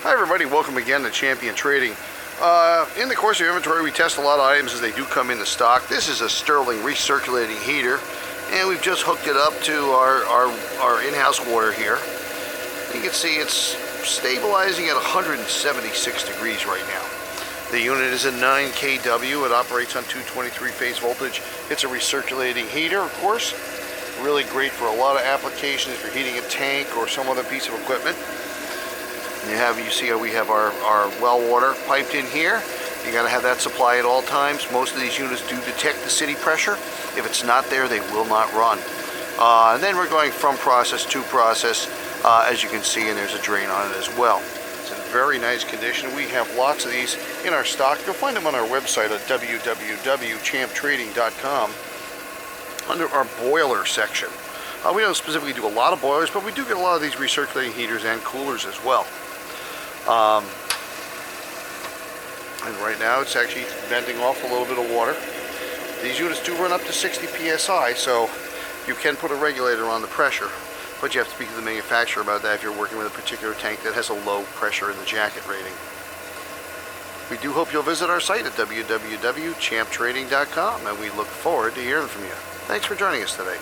Hi everybody, welcome again to Champion Trading. In the course of inventory, we test a lot of items as they do come into stock. This is a Sterling recirculating heater, and we've just hooked it up to our in-house water here. You can see it's stabilizing at 176 degrees right now. The unit is a 9 kW. It operates on 223 phase voltage. It's a recirculating heater, of course. Really great for a lot of applications if you're heating a tank or some other piece of equipment. You see how we have our well water piped in here. You got to have that supply at all times. Most of these units do detect the city pressure. If it's not there, they will not run. And then we're going from process to process, as you can see, and there's a drain on it as well. It's in very nice condition. We have lots of these in our stock. You'll find them on our website at www.champtrading.com under our boiler section. We don't specifically do a lot of boilers, but we do get a lot of these recirculating heaters and coolers as well. And right now it's actually venting off a little bit of water. These units do run up to 60 psi, so you can put a regulator on the pressure, but you have to speak to the manufacturer about that if you're working with a particular tank that has a low pressure in the jacket rating. We do hope you'll visit our site at www.champtrading.com, and we look forward to hearing from you. Thanks for joining us today.